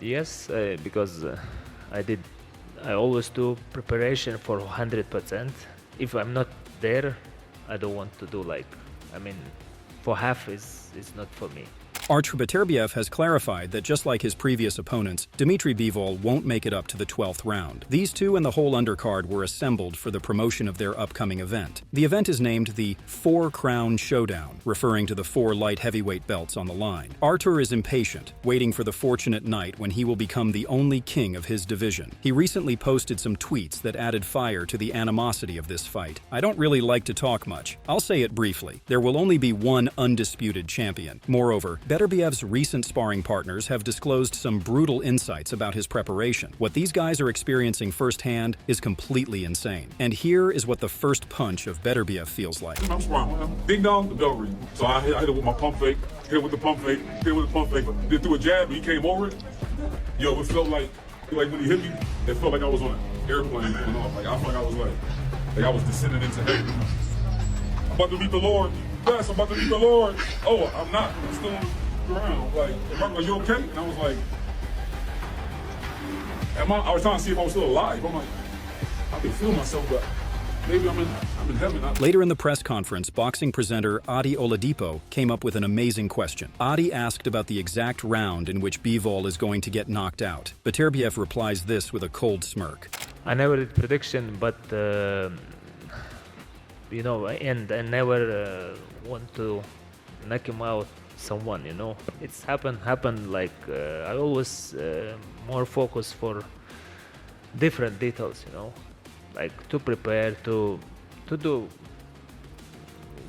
Yes, because I always do preparation for 100%. If I'm not there, I don't want to do for half is not for me. Archer Beterbiev has clarified that just like his previous opponents, Dmitry Bivol won't make it up to the 12th round. These two and the whole undercard were assembled for the promotion of their upcoming event. The event is named the Four Crown Showdown, referring to the 4 light heavyweight belts on the line. Artur is impatient, waiting for the fortunate night when he will become the only king of his division. He recently posted some tweets that added fire to the animosity of this fight. I don't really like to talk much. I'll say it briefly. There will only be one undisputed champion. Moreover, Beterbiev's recent sparring partners have disclosed some brutal insights about his preparation. What these guys are experiencing firsthand is completely insane. And here is what the first punch of Beterbiev feels like. I'm sparring. Ding dong, the bell ring. So I hit it with my pump fake, hit it with the pump fake, hit it with the pump fake, then threw a jab, and he came over it. Yo, it felt like when he hit me, it felt like I was on an airplane going off. Like I felt like I was descending into heaven. I'm about to meet the Lord. Yes, I'm about to meet the Lord. Oh, I'm not. I'm still on the ground. Like, are you okay? And I was like, I was trying to see if I was still alive. I'm like, I can feel myself, but maybe I'm in heaven. Later in the press conference, boxing presenter Adi Oladipo came up with an amazing question. Adi asked about the exact round in which Bivol is going to get knocked out. Beterbiev replies this with a cold smirk. I never did prediction, but and I never want to knock him out someone, It's happened like I always more focus for different details, like to prepare to do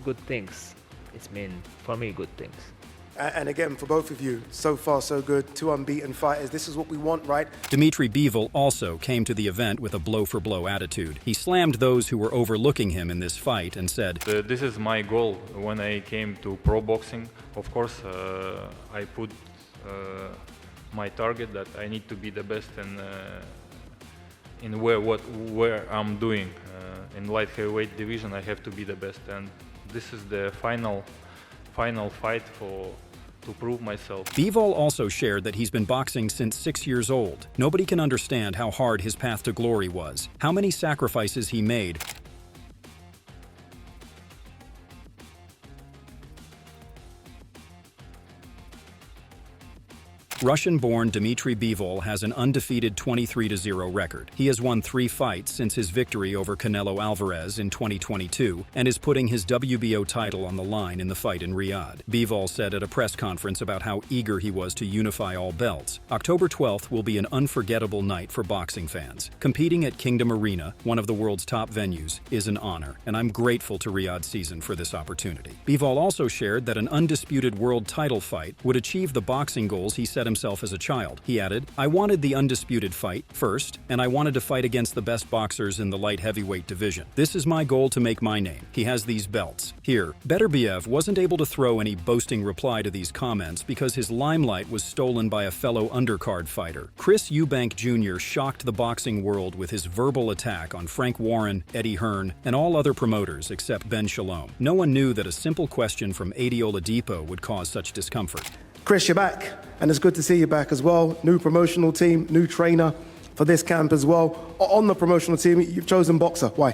good things. It's for me good things. And again, for both of you, so far so good, 2 unbeaten fighters. This is what we want, right? Dmitry Bivol also came to the event with a blow-for-blow attitude. He slammed those who were overlooking him in this fight and said, "This is my goal when I came to pro boxing. Of course, I put my target that I need to be the best in where I'm doing. In light heavyweight division, I have to be the best, and this is the final fight to prove myself." Bivol also shared that he's been boxing since 6 years old. Nobody can understand how hard his path to glory was, how many sacrifices he made. Russian-born Dmitry Bivol has an undefeated 23-0 record. He has won 3 fights since his victory over Canelo Alvarez in 2022 and is putting his WBO title on the line in the fight in Riyadh. Bivol said at a press conference about how eager he was to unify all belts. October 12th will be an unforgettable night for boxing fans. Competing at Kingdom Arena, one of the world's top venues, is an honor, and I'm grateful to Riyadh Season for this opportunity. Bivol also shared that an undisputed world title fight would achieve the boxing goals he set himself as a child. He added, "I wanted the undisputed fight first, and I wanted to fight against the best boxers in the light heavyweight division. This is my goal to make my name. He has these belts." Here, Beterbiev wasn't able to throw any boasting reply to these comments because his limelight was stolen by a fellow undercard fighter. Chris Eubank Jr. shocked the boxing world with his verbal attack on Frank Warren, Eddie Hearn, and all other promoters except Ben Shalom. No one knew that a simple question from Adi Oladipo would cause such discomfort. Chris, you're back, and it's good to see you back as well. New promotional team, new trainer for this camp as well. On the promotional team, you've chosen boxer. Why?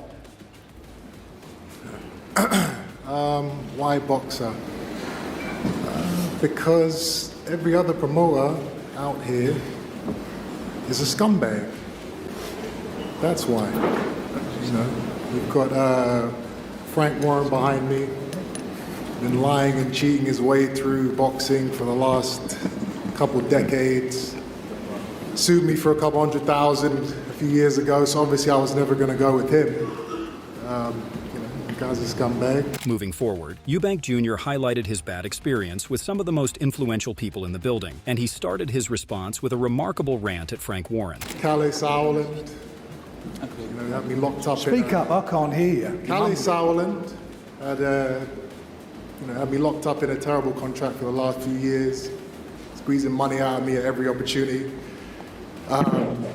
Why boxer? Because every other promoter out here is a scumbag. That's why. We've got Frank Warren behind me. Been lying and cheating his way through boxing for the last couple decades. Sued me for a couple $100,000 a few years ago, so obviously I was never going to go with him. You guys are scumbag. Moving forward, Eubank Jr. highlighted his bad experience with some of the most influential people in the building, and he started his response with a remarkable rant at Frank Warren. Calais Sauerland, had me locked up. Speak up, I can't hear you. Calais Sauerland had me locked up in a terrible contract for the last few years, squeezing money out of me at every opportunity.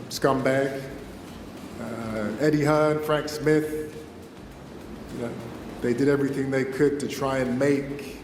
Scumbag. Eddie Hearn, Frank Smith, they did everything they could to try and make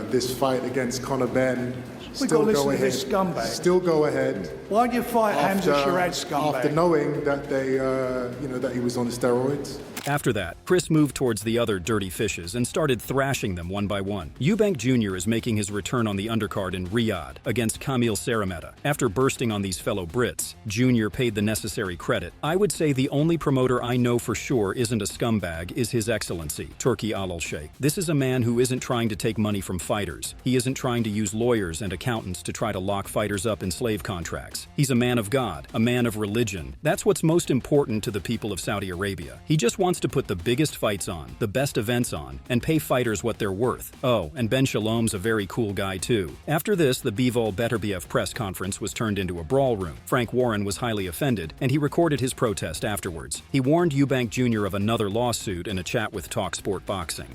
this fight against Conor Ben We've got to listen to this scumbag. Still go ahead. Why do you fight Hamza Sharad, scumbag? After knowing that that he was on steroids. After that, Chris moved towards the other dirty fishes and started thrashing them one by one. Eubank Jr. is making his return on the undercard in Riyadh against Kamil Sarameta. After bursting on these fellow Brits, Jr. paid the necessary credit. I would say the only promoter I know for sure isn't a scumbag is His Excellency, Turki Al-Sheikh. This is a man who isn't trying to take money from fighters. He isn't trying to use lawyers and accountants to try to lock fighters up in slave contracts. He's a man of God, a man of religion. That's what's most important to the people of Saudi Arabia. He just wants to put the biggest fights on, the best events on, and pay fighters what they're worth. Oh, and Ben Shalom's a very cool guy too. After this, the Bivol Beterbiev Press Conference was turned into a brawl room. Frank Warren was highly offended, and he recorded his protest afterwards. He warned Eubank Jr. of another lawsuit in a chat with TalkSport Boxing.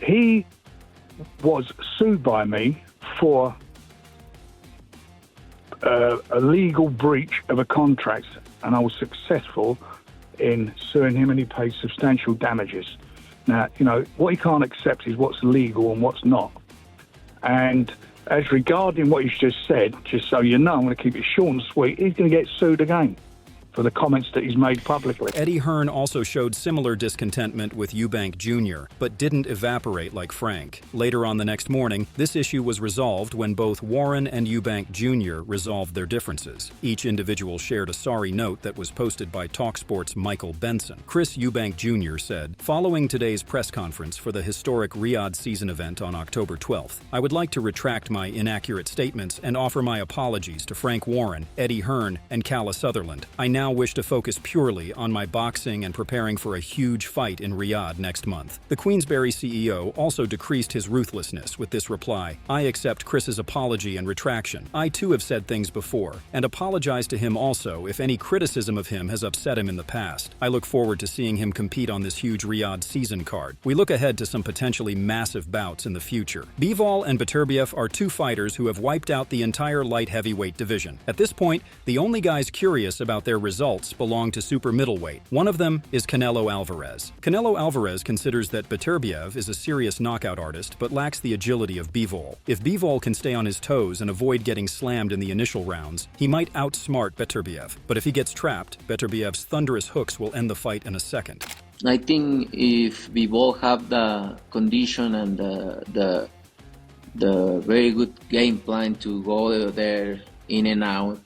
He was sued by me for a legal breach of a contract, and I was successful in suing him, and he paid substantial damages. Now, what he can't accept is what's legal and what's not. And as regarding what he's just said, just so you know, I'm going to keep it short and sweet, he's going to get sued again for the comments that he's made publicly. Eddie Hearn also showed similar discontentment with Eubank Jr., but didn't evaporate like Frank. Later on the next morning, this issue was resolved when both Warren and Eubank Jr. resolved their differences. Each individual shared a sorry note that was posted by TalkSport's Michael Benson. Chris Eubank Jr. said, "Following today's press conference for the historic Riyadh season event on October 12th, I would like to retract my inaccurate statements and offer my apologies to Frank Warren, Eddie Hearn, and Calla Sutherland. I now wish to focus purely on my boxing and preparing for a huge fight in Riyadh next month." The Queensberry CEO also decreased his ruthlessness with this reply, "I accept Chris's apology and retraction. I too have said things before, and apologize to him also if any criticism of him has upset him in the past. I look forward to seeing him compete on this huge Riyadh season card. We look ahead to some potentially massive bouts in the future." Bivol and Beterbiev are two fighters who have wiped out the entire light heavyweight division. At this point, the only guys curious about their results belong to super middleweight. One of them is Canelo Alvarez. Canelo Alvarez considers that Beterbiev is a serious knockout artist but lacks the agility of Bivol. If Bivol can stay on his toes and avoid getting slammed in the initial rounds, he might outsmart Beterbiev. But if he gets trapped, Beterbiev's thunderous hooks will end the fight in a second. I think if Bivol have the condition and the very good game plan to go there in and out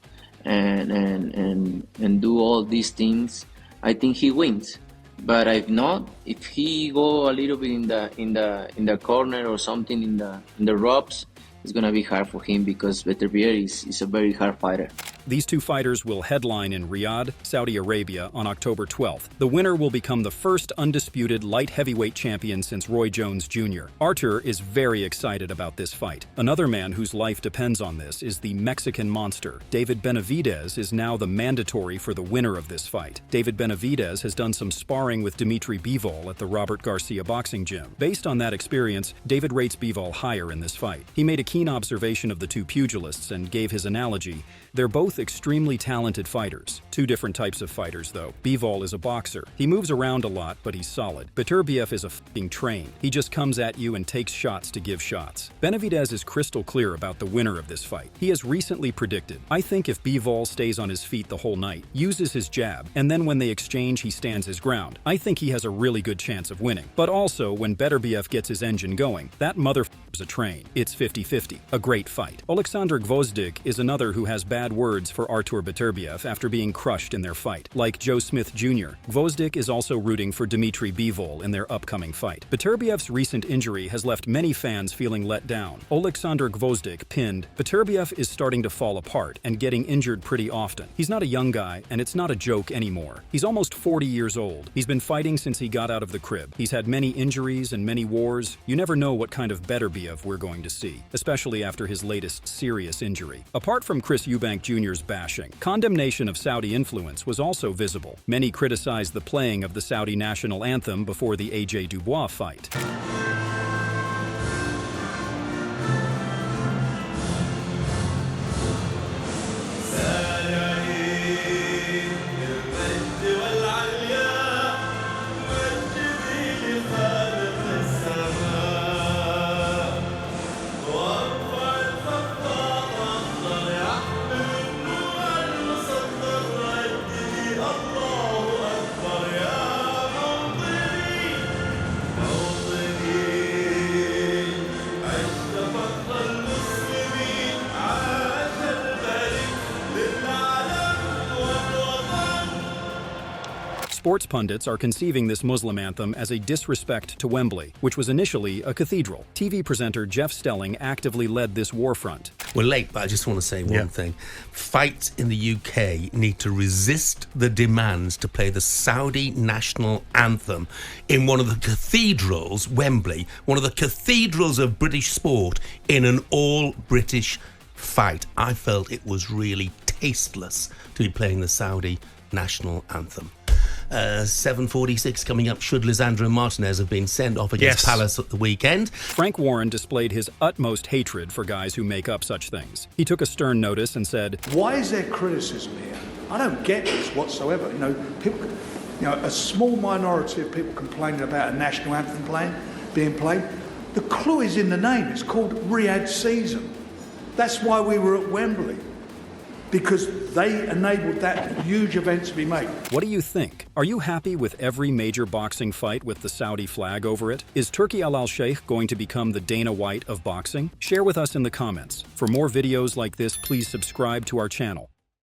and do all these things, I think he wins. But if not, if he go a little bit in the corner or something in the ropes, it's gonna be hard for him because Beterbiev is a very hard fighter. These two fighters will headline in Riyadh, Saudi Arabia on October 12th. The winner will become the first undisputed light heavyweight champion since Roy Jones Jr. Artur is very excited about this fight. Another man whose life depends on this is the Mexican monster. David Benavidez is now the mandatory for the winner of this fight. David Benavidez has done some sparring with Dimitri Bivol at the Robert Garcia boxing gym. Based on that experience, David rates Bivol higher in this fight. He made a keen observation of the two pugilists and gave his analogy. They're both extremely talented fighters. Two different types of fighters, though. Bivol is a boxer. He moves around a lot, but he's solid. Beterbiev is a f***ing train. He just comes at you and takes shots to give shots. Benavidez is crystal clear about the winner of this fight. He has recently predicted, "I think if Bivol stays on his feet the whole night, uses his jab, and then when they exchange he stands his ground, I think he has a really good chance of winning. But also, when Beterbiev gets his engine going, that motherfucker's a train. It's 50-50. A great fight." Oleksandr Gvozdyk is another who has bad words for Artur Beterbiev after being crushed in their fight. Like Joe Smith Jr., Gvozdyk is also rooting for Dimitri Bivol in their upcoming fight. Beterbiev's recent injury has left many fans feeling let down. Oleksandr Gvozdyk pinned, "Beterbiev is starting to fall apart and getting injured pretty often. He's not a young guy, and it's not a joke anymore. He's almost 40 years old. He's been fighting since he got out of the crib. He's had many injuries and many wars. You never know what kind of Beterbiev we're going to see, especially after his latest serious injury." Apart from Chris Eubank Jr.'s bashing, condemnation of Saudi influence was also visible. Many criticized the playing of the Saudi national anthem before the AJ Dubois fight. Sports pundits are conceiving this Muslim anthem as a disrespect to Wembley, which was initially a cathedral. TV presenter Jeff Stelling actively led this war front. We're late, but I just want to say one thing. Fights in the UK need to resist the demands to play the Saudi national anthem in one of the cathedrals, Wembley, one of the cathedrals of British sport, in an all-British fight. I felt it was really tasteless to be playing the Saudi national anthem. 7:46 coming up. Should Lisandro Martinez have been sent off against Palace at the weekend? Frank Warren displayed his utmost hatred for guys who make up such things. He took a stern notice and said, Why is there criticism here? I don't get this whatsoever. People, a small minority of people complaining about a national anthem being played. The clue is in the name. It's called Riyadh Season. That's why we were at Wembley, because they enabled that huge event to be made. What do you think? Are you happy with every major boxing fight with the Saudi flag over it? Is Turki Al Sheikh going to become the Dana White of boxing? Share with us in the comments. For more videos like this, please subscribe to our channel.